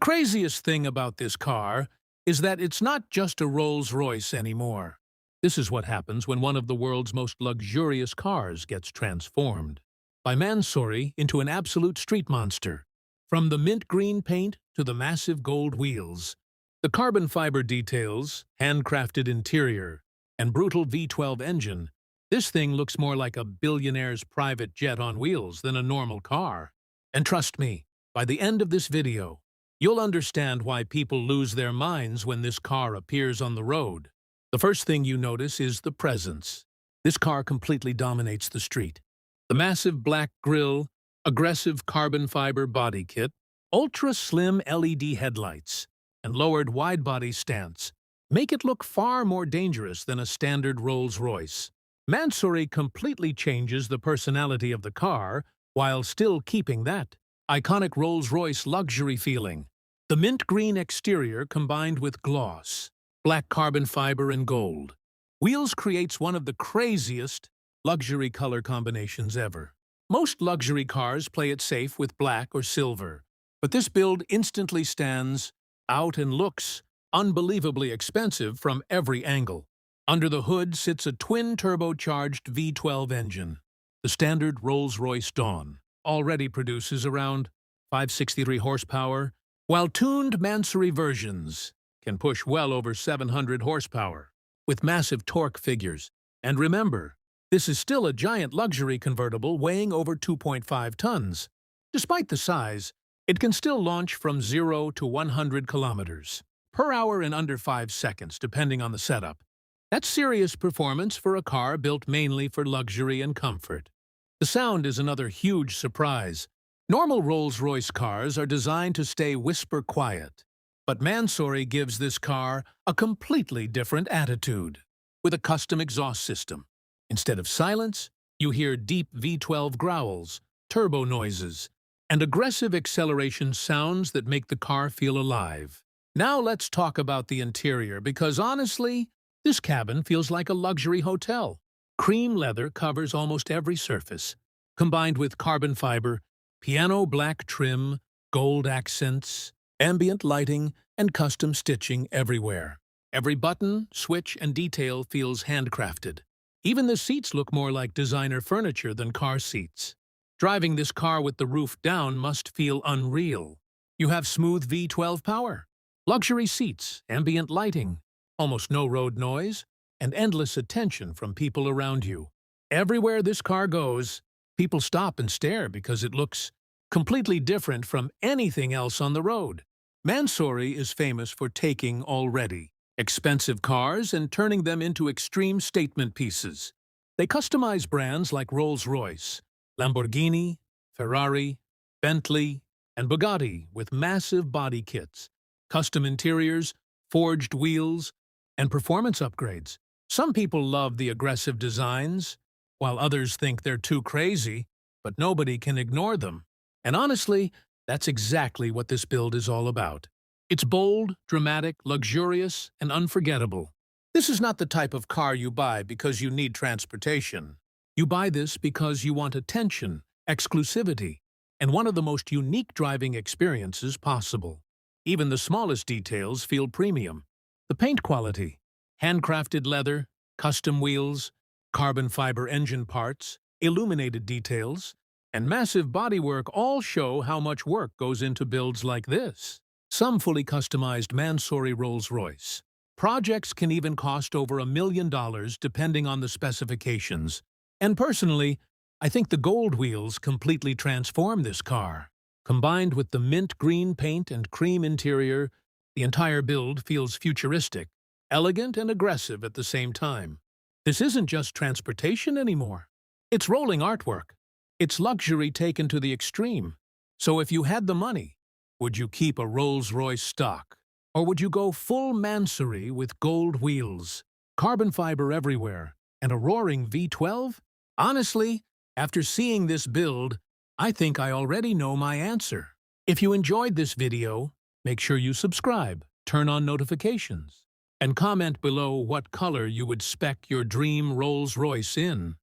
craziest thing about this car is that it's not just a Rolls-Royce anymore. This is what happens when one of the world's most luxurious cars gets transformed by MANSORY into an absolute street monster. From the mint green paint to the massive gold wheels, the carbon fiber details, handcrafted interior, and brutal V12 engine, this thing looks more like a billionaire's private jet on wheels than a normal car. And trust me, by the end of this video, you'll understand why people lose their minds when this car appears on the road. The first thing you notice is the presence. This car completely dominates the street. The massive black grille, aggressive carbon fiber body kit, ultra-slim LED headlights, and lowered widebody stance make it look far more dangerous than a standard Rolls-Royce. MANSORY completely changes the personality of the car while still keeping that iconic Rolls-Royce luxury feeling. The mint green exterior combined with gloss, black carbon fiber and gold. Wheels creates one of the craziest luxury color combinations ever. Most luxury cars play it safe with black or silver, but this build instantly stands out and looks unbelievably expensive from every angle. Under the hood sits a twin-turbocharged V12 engine. The standard Rolls-Royce Dawn already produces around 563 horsepower, while tuned MANSORY versions can push well over 700 horsepower, with massive torque figures. And remember, this is still a giant luxury convertible weighing over 2.5 tons. Despite the size, it can still launch from 0 to 100 kilometers per hour in under 5 seconds, depending on the setup. That's serious performance for a car built mainly for luxury and comfort. The sound is another huge surprise. Normal Rolls-Royce cars are designed to stay whisper quiet, but MANSORY gives this car a completely different attitude. With a custom exhaust system, instead of silence, you hear deep V12 growls, turbo noises, and aggressive acceleration sounds that make the car feel alive. Now let's talk about the interior, because honestly, this cabin feels like a luxury hotel. Cream leather covers almost every surface, combined with carbon fiber, piano black trim, gold accents, ambient lighting, and custom stitching everywhere. Every button, switch, and detail feels handcrafted. Even the seats look more like designer furniture than car seats. Driving this car with the roof down must feel unreal. You have smooth V12 power, luxury seats, ambient lighting, almost no road noise, and endless attention from people around you. Everywhere this car goes, people stop and stare because it looks completely different from anything else on the road. MANSORY is famous for taking already expensive cars and turning them into extreme statement pieces. They customize brands like Rolls-Royce, Lamborghini, Ferrari, Bentley, and Bugatti with massive body kits, custom interiors, forged wheels, and performance upgrades. Some people love the aggressive designs, while others think they're too crazy, but nobody can ignore them. And honestly, that's exactly what this build is all about. It's bold, dramatic, luxurious, and unforgettable. This is not the type of car you buy because you need transportation. You buy this because you want attention, exclusivity, and one of the most unique driving experiences possible. Even the smallest details feel premium. The paint quality, handcrafted leather, custom wheels, carbon fiber engine parts, illuminated details, and massive bodywork all show how much work goes into builds like this. Some fully customized MANSORY Rolls-Royce projects can even cost over $1 million depending on the specifications. And personally, I think the gold wheels completely transform this car. Combined with the mint green paint and cream interior, the entire build feels futuristic, elegant, and aggressive at the same time. This isn't just transportation anymore. It's rolling artwork. It's luxury taken to the extreme. So if you had the money, would you keep a Rolls-Royce stock? Or would you go full MANSORY with gold wheels, carbon fiber everywhere, and a roaring V12? Honestly, after seeing this build, I think I already know my answer. If you enjoyed this video, make sure you subscribe, turn on notifications, and comment below what color you would spec your dream Rolls-Royce in.